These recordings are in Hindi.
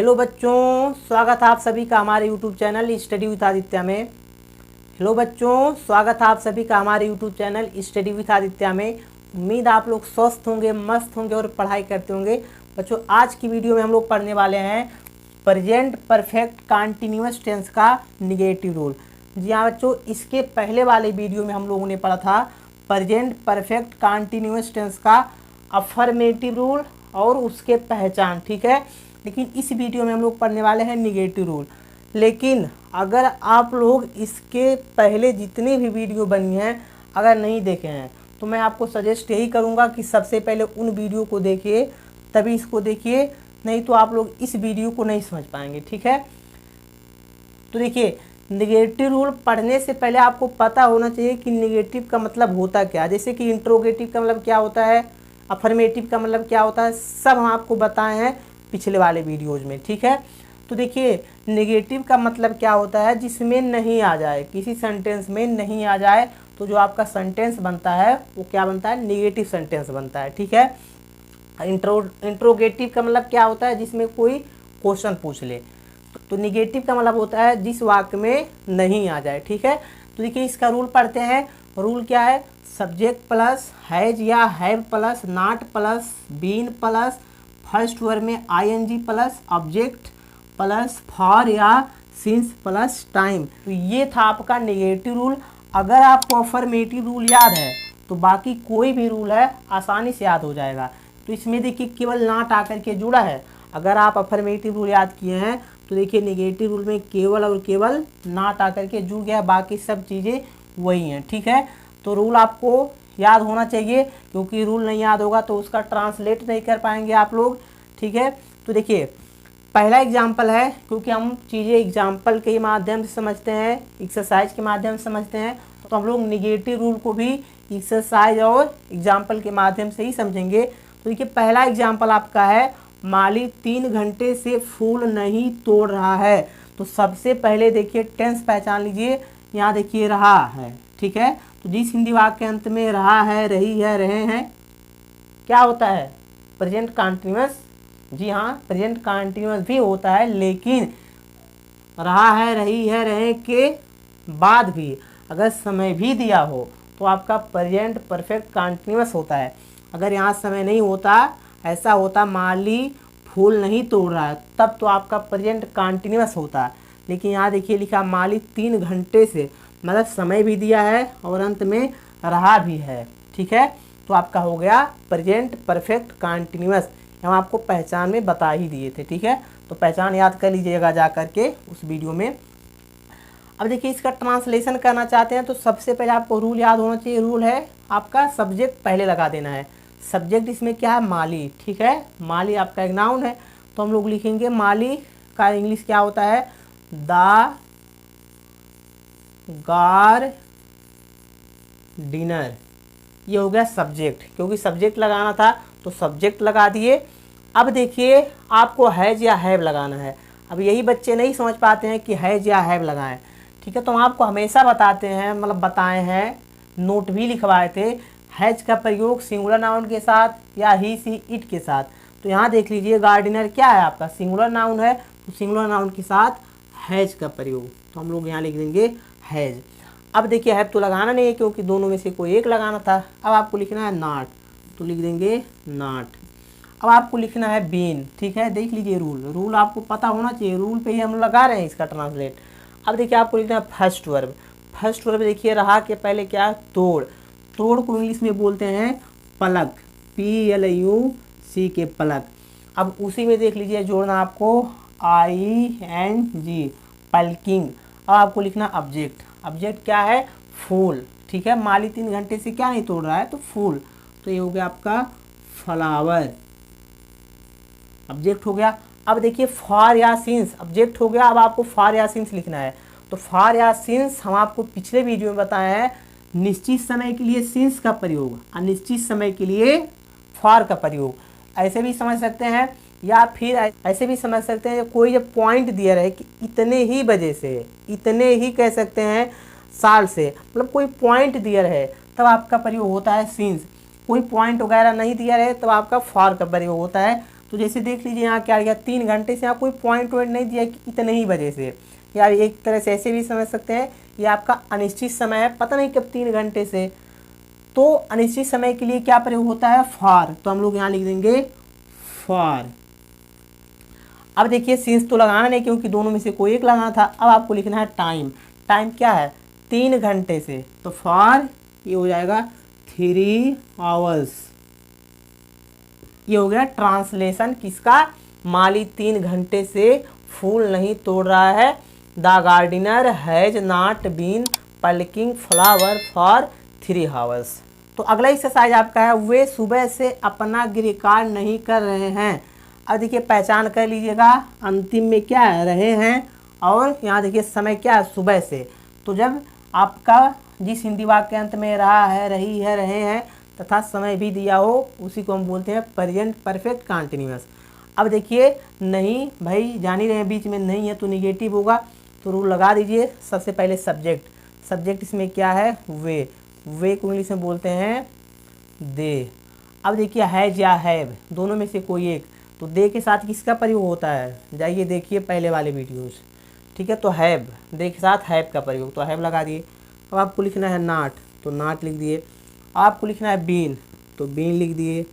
हेलो बच्चों, स्वागत है आप सभी का हमारे YouTube channel study with Aditya में। हेलो बच्चों, स्वागत है आप सभी का हमारे YouTube channel study with Aditya में। उम्मीद आप लोग स्वस्थ होंगे, मस्त होंगे और पढ़ाई करते होंगे। बच्चों, आज की वीडियो में हम लोग पढ़ने वाले हैं प्रेजेंट परफेक्ट कंटिन्यूअस टेंस का निगेटिव रूल। जी हाँ बच्चों, इसके पहले वाले वीडियो में हम लोगों ने पढ़ा था प्रेजेंट परफेक्ट कंटिन्यूअस टेंस का अफर्मेटिव रूल और उसके पहचान, ठीक है। लेकिन इस वीडियो में हम लोग पढ़ने वाले हैं निगेटिव रूल। लेकिन अगर आप लोग इसके पहले जितनी भी वीडियो बनी हैं अगर नहीं देखे हैं तो मैं आपको सजेस्ट यही करूंगा कि सबसे पहले उन वीडियो को देखिए, तभी इसको देखिए, नहीं तो आप लोग इस वीडियो को नहीं समझ पाएंगे, ठीक है। तो देखिए, निगेटिव रूल पढ़ने से पहले आपको पता होना चाहिए कि निगेटिव का मतलब होता क्या। जैसे कि इंट्रोगेटिव का मतलब क्या होता है, अफर्मेटिव का मतलब क्या होता है, सब हम आपको बताए हैं पिछले वाले वीडियोज़ में, ठीक है। तो देखिए, नेगेटिव का मतलब क्या होता है, जिसमें नहीं आ जाए, किसी सेंटेंस में नहीं आ जाए तो जो आपका सेंटेंस बनता है वो क्या बनता है, नेगेटिव सेंटेंस बनता है, ठीक है। इंट्रोगेटिव का मतलब क्या होता है, जिसमें कोई क्वेश्चन पूछ ले। तो नेगेटिव का मतलब होता है जिस वाक्य में नहीं आ जाए, ठीक है। तो देखिए, इसका रूल पढ़ते हैं। रूल क्या है, सब्जेक्ट प्लस हैज या have plus not plus been plus first word में ING plus object plus for या सिंस प्लस टाइम। तो ये था आपका नेगेटिव रूल। अगर आपको अफर्मेटिव रूल याद है तो बाकी कोई भी रूल है आसानी से याद हो जाएगा। तो इसमें देखिए केवल नॉट आकर के जुड़ा है। अगर आप अफर्मेटिव रूल याद किए हैं तो देखिए नेगेटिव रूल में केवल और केवल नॉट आकर के जुड़ गया, बाकी सब चीज़ें वही हैं, ठीक है। तो रूल आपको याद होना चाहिए, क्योंकि रूल नहीं याद होगा तो उसका ट्रांसलेट नहीं कर पाएंगे आप लोग, ठीक है। तो देखिए, पहला एग्जाम्पल है, क्योंकि हम चीज़ें एग्जाम्पल के माध्यम से समझते हैं, एक्सरसाइज के माध्यम से समझते हैं, तो हम लोग निगेटिव रूल को भी एक्सरसाइज और एग्जाम्पल के माध्यम से ही समझेंगे। तो देखिए, पहला एग्जाम्पल आपका है, माली 3 घंटे से फूल नहीं तोड़ रहा है। तो सबसे पहले देखिए टेंस पहचान लीजिए। यहाँ देखिए रहा है, ठीक है। तो जिस हिंदी वाक्य के अंत में रहा है, रही है, रहे हैं, क्या होता है, प्रेजेंट कंटिन्यूअस। जी हाँ, प्रेजेंट कंटिन्यूअस भी होता है, लेकिन रहा है, रही है, रहे के बाद भी अगर समय भी दिया हो तो आपका प्रेजेंट परफेक्ट कंटिन्यूअस होता है। अगर यहाँ समय नहीं होता, ऐसा होता माली फूल नहीं तोड़ रहा है, तब तो आपका प्रेजेंट कंटिन्यूअस होता है। लेकिन यहाँ देखिए लिखा माली 3 घंटे से, मतलब समय भी दिया है और अंत में रहा भी है, ठीक है। तो आपका हो गया प्रेजेंट परफेक्ट कंटिन्यूअस। हम आपको पहचान में बता ही दिए थे, ठीक है। तो पहचान याद कर लीजिएगा जा करके उस वीडियो में। अब देखिए, इसका ट्रांसलेशन करना चाहते हैं तो सबसे पहले आपको रूल याद होना चाहिए। रूल है आपका सब्जेक्ट पहले लगा देना है। सब्जेक्ट इसमें क्या है, माली, ठीक है। माली आपका एक नाउन है, तो हम लोग लिखेंगे माली का इंग्लिश क्या होता है, द गार्डनर। ये हो गया सब्जेक्ट, क्योंकि सब्जेक्ट लगाना था तो सब्जेक्ट लगा दिए। अब देखिए, आपको हैज या हैव लगाना है। अब यही बच्चे नहीं समझ पाते हैं कि हैज या हैव लगाएं, ठीक है। तो हम आपको हमेशा बताते हैं, मतलब बताए हैं, नोट भी लिखवाए थे, हैज का प्रयोग सिंगुलर नाउन के साथ या ही सी इट के साथ। तो यहाँ देख लीजिए, गार्डनर क्या है आपका, सिंगुलर नाउन है, तो सिंगुलर नाउन के साथ हैज का प्रयोग, तो हम लोग यहाँ लिख देंगे हैज। अब देखिए, हैव तो लगाना नहीं है क्योंकि दोनों में से कोई एक लगाना था। अब आपको लिखना है नॉट, तो लिख देंगे नॉट। अब आपको लिखना है बीन, ठीक है। देख लीजिए, रूल आपको पता होना चाहिए, रूल पे ही हम लगा रहे हैं इसका ट्रांसलेट। अब देखिए, आपको लिखना है फर्स्ट वर्ब। फर्स्ट वर्ब देखिए, रहा के पहले क्या है, तोड़। तोड़ को इंग्लिश में बोलते हैं पलक, PLUC के पलक। अब उसी में देख लीजिए जोड़ना आपको ING, पल्किंग। अब आपको लिखना ऑब्जेक्ट। ऑब्जेक्ट क्या है, फूल, ठीक है। माली 3 घंटे से क्या नहीं तोड़ रहा है, तो फूल। तो ये हो गया आपका फ्लावर, ऑब्जेक्ट हो गया। अब देखिए, फॉर या सिंस, ऑब्जेक्ट हो गया। अब आपको फॉर या सिंस लिखना है। तो फॉर या सिंस हम आपको पिछले वीडियो में बताए हैं, निश्चित समय के लिए सिंस का प्रयोग, अनिश्चित समय के लिए फॉर का प्रयोग। ऐसे भी समझ सकते हैं, या फिर ऐसे भी समझ सकते हैं, कोई जब पॉइंट दिया रहे कि इतने ही बजे से, इतने ही कह सकते हैं साल से, मतलब कोई पॉइंट दिया रहे तब आपका प्रयोग होता है सिंस। कोई पॉइंट वगैरह नहीं दिया रहे तब आपका फॉर का प्रयोग होता है। तो जैसे देख लीजिए यहाँ क्या गया, 3 घंटे से, यहाँ कोई पॉइंट वॉइंट नहीं दिया कि इतने ही बजे से, या एक तरह से ऐसे भी समझ सकते हैं ये आपका अनिश्चित समय है, पता नहीं कब 3 घंटे से। तो अनिश्चित समय के लिए क्या प्रयोग होता है, फॉर, तो हम लोग यहाँ लिख देंगे फॉर। अब देखिए सिंस तो लगाना नहीं क्योंकि दोनों में से कोई एक लगाना था। अब आपको लिखना है टाइम। टाइम क्या है, 3 घंटे से, तो फॉर ये हो जाएगा 3 आवर्स। ये हो गया ट्रांसलेशन किसका, माली 3 घंटे से फूल नहीं तोड़ रहा है। The gardener has not been plucking flower for 3 hours. तो अगला एक्सरसाइज आपका है, वे सुबह से अपना गृह कार्य नहीं कर रहे हैं। अब देखिए पहचान कर लीजिएगा, अंतिम में क्या है, रहे हैं, और यहाँ देखिए समय क्या है, सुबह से। तो जब आपका जिस हिंदी वाक्य अंत में रहा है, रही है, रहे हैं तथा समय भी दिया हो, उसी को हम बोलते हैं प्रेजेंट परफेक्ट कंटीन्यूअस। अब देखिए नहीं भाई, जान ही रहे हैं बीच में नहीं है तो निगेटिव होगा, तो रूल लगा दीजिए। सबसे पहले सब्जेक्ट, सब्जेक्ट इसमें क्या है, वे, वे को इंग्लिश में बोलते हैं दे। अब देखिए हैज या हैव, दोनों में से कोई एक, तो दे के साथ किसका प्रयोग होता है, जाइए देखिए पहले वाले वीडियोस, ठीक है। तो हैव, दे के साथ हैव का प्रयोग, तो हैव लगा दिए। अब आपको लिखना है नॉट, तो नॉट लिख दिए। आपको लिखना है बीन, तो बीन लिख दिए।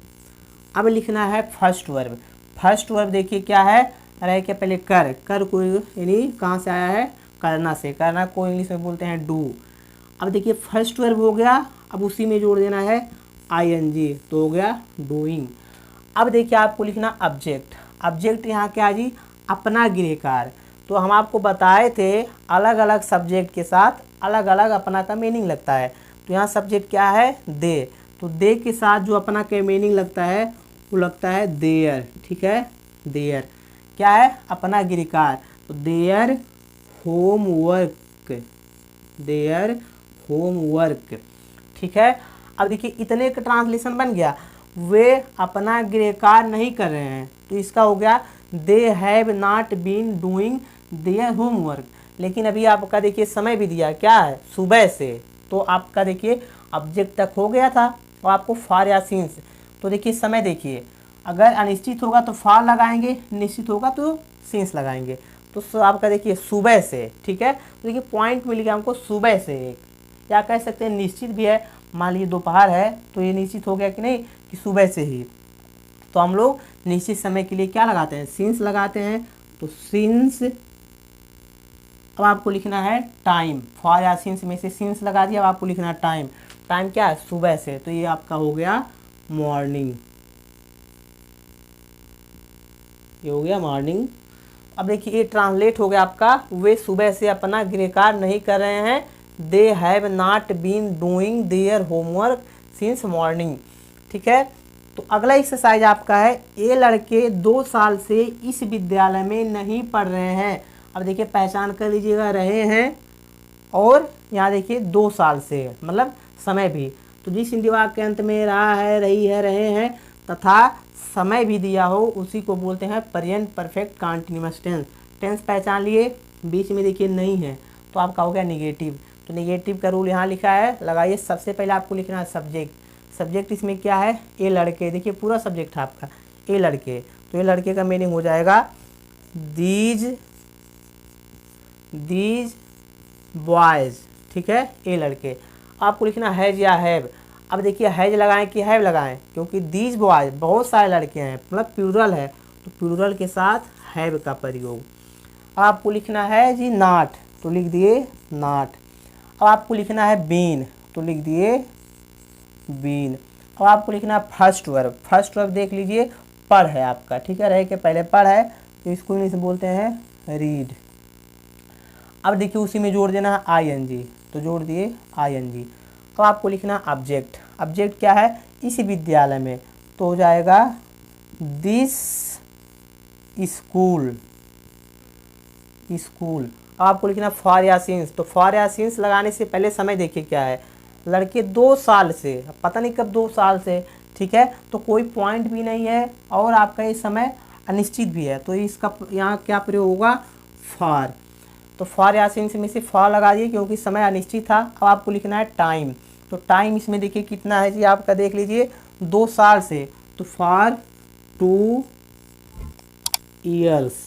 अब लिखना है फर्स्ट वर्ब। फर्स्ट वर्ब देखिए क्या है, रह के पहले कर, कर को यानी कहाँ से आया है, करना से, करना को इंग्लिश में बोलते हैं डू। अब देखिए फर्स्ट वर्ब हो गया, अब उसी में जोड़ देना है ing, तो हो गया डूइंग। अब देखिए आपको लिखना ऑब्जेक्ट। ऑब्जेक्ट यहाँ क्या है जी, अपना गृह कार्य। तो हम आपको बताए थे अलग अलग सब्जेक्ट के साथ अलग अलग अपना का मीनिंग लगता है। तो यहाँ सब्जेक्ट क्या है, दे, तो दे के साथ जो अपना का मीनिंग लगता है वो लगता है देयर, ठीक है। देयर क्या है, अपना गृह कार्य, तो देयर होमवर्क, देयर होमवर्क, ठीक है। अब देखिए इतने का ट्रांसलेशन बन गया, वे अपना गृह कार्य नहीं कर रहे हैं, तो इसका हो गया they have not been doing their homework. लेकिन अभी आपका देखिए समय भी दिया क्या है, सुबह से, तो आपका देखिए ऑब्जेक्ट तक हो गया था और आपको फॉर या सिंस। तो देखिए समय देखिए, अगर अनिश्चित होगा तो फॉर लगाएंगे, निश्चित होगा तो सिंस लगाएंगे। तो आपका देखिए सुबह से, ठीक है। तो देखिए पॉइंट मिल गया हमको सुबह से एक, या कह सकते हैं निश्चित भी है, मान लीजिए दोपहर है तो ये निश्चित हो गया कि नहीं कि सुबह से ही। तो हम लोग निश्चित समय के लिए क्या लगाते हैं, सिंस लगाते हैं, तो सिंस। अब आपको लिखना है टाइम, फॉर या सिंस में से सिंस लगा दिया। अब आपको लिखना है टाइम। टाइम क्या है, सुबह से, तो ये आपका हो गया मॉर्निंग, ये हो गया मॉर्निंग। अब देखिए ये ट्रांसलेट हो गया आपका, वे सुबह से अपना गृह कार्य नहीं कर रहे हैं, they have not been doing their homework since morning, ठीक है। तो अगला एक्सरसाइज आपका है, ये लड़के 2 साल से इस विद्यालय में नहीं पढ़ रहे हैं। अब देखिए पहचान कर लीजिएगा, रहे हैं और यहाँ देखिए 2 साल से, मतलब समय भी। तो जिस हिंदी वाक्य के अंत में रहा है, रही है, रहे हैं तथा समय भी दिया हो, उसी को बोलते हैं present perfect continuous tense. Tense पहचान लिए, बीच में देखिए नहीं है तो आपका हो गया निगेटिव। तो निगेटिव का रूल यहाँ लिखा है, लगाइए। सबसे पहले आपको लिखना है सब्जेक्ट। सब्जेक्ट इसमें क्या है, ये लड़के, देखिए पूरा सब्जेक्ट है आपका, ये लड़के, तो ये लड़के का मीनिंग हो जाएगा दीज बॉयज़, ठीक है, ये लड़के। आपको लिखना हैज या हैव। अब देखिए हैज लगाएं कि हैव लगाएं, क्योंकि दीज बॉयज़ बहुत सारे लड़के हैं, मतलब प्लूरल है, तो प्लूरल के साथ हैव का प्रयोग। अब आपको लिखना है जी नॉट, तो लिख दिए नॉट। अब आपको लिखना है बीन, तो लिख दिए बीन। अब आपको लिखना है फर्स्ट वर्ब। फर्स्ट वर्ब देख लीजिए पढ़ है आपका, ठीक है, रहे के पहले पढ़ है, तो इसको इंग्लिश में बोलते हैं रीड। अब देखिए उसी में जोड़ देना है ing, तो जोड़ दिए ing। तो आपको लिखना ऑब्जेक्ट। ऑब्जेक्ट क्या है, इस विद्यालय में, तो हो जाएगा दिस स्कूल, स्कूल। आपको लिखना फॉर या सिंस, तो फॉर या सिंस लगाने से पहले समय देखिए क्या है, लड़के 2 साल से, पता नहीं कब 2 साल से, ठीक है, तो कोई पॉइंट भी नहीं है और आपका ये समय अनिश्चित भी है, तो इसका यहाँ क्या प्रयोग होगा, फॉर। तो फॉर या सिंस में से फॉर लगा दिए क्योंकि समय अनिश्चित था। अब आपको लिखना है टाइम, तो टाइम इसमें देखिए कितना है जी, आपका देख लीजिए 2 साल से, तो फॉर 2 ईयर्स।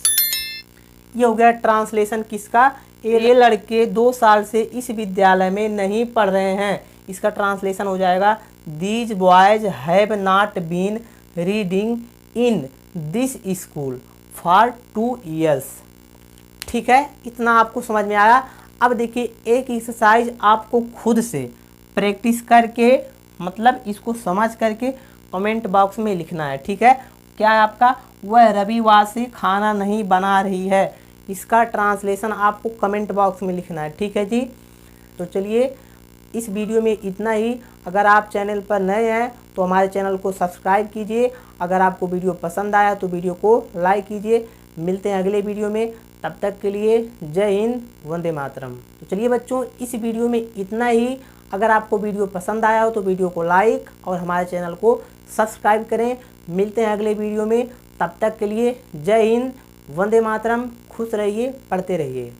ये हो गया ट्रांसलेशन किसका, ये लड़के 2 साल से इस विद्यालय में नहीं पढ़ रहे हैं। इसका ट्रांसलेशन हो जाएगा these boys have not been reading in this school for 2 years. ठीक है, इतना आपको समझ में आया। अब देखिए एक एक्सरसाइज आपको खुद से प्रैक्टिस करके मतलब इसको समझ करके कमेंट बॉक्स में लिखना है। ठीक है, क्या है आपका, वह रविवार से खाना नहीं बना रही है। इसका ट्रांसलेशन आपको कमेंट बॉक्स में लिखना है। ठीक है जी, तो चलिए इस वीडियो में इतना ही। अगर आप चैनल पर नए हैं तो हमारे चैनल को सब्सक्राइब कीजिए। अगर आपको वीडियो पसंद आया तो वीडियो को लाइक कीजिए। मिलते हैं अगले वीडियो में, तब तक के लिए जय हिंद, वंदे मातरम। तो चलिए बच्चों, इस वीडियो में इतना ही। अगर आपको वीडियो पसंद आया हो तो वीडियो को लाइक और हमारे चैनल को सब्सक्राइब करें। मिलते हैं अगले वीडियो में, तब तक के लिए जय हिंद, वंदे मातरम। खुश रहिए, पढ़ते रहिए।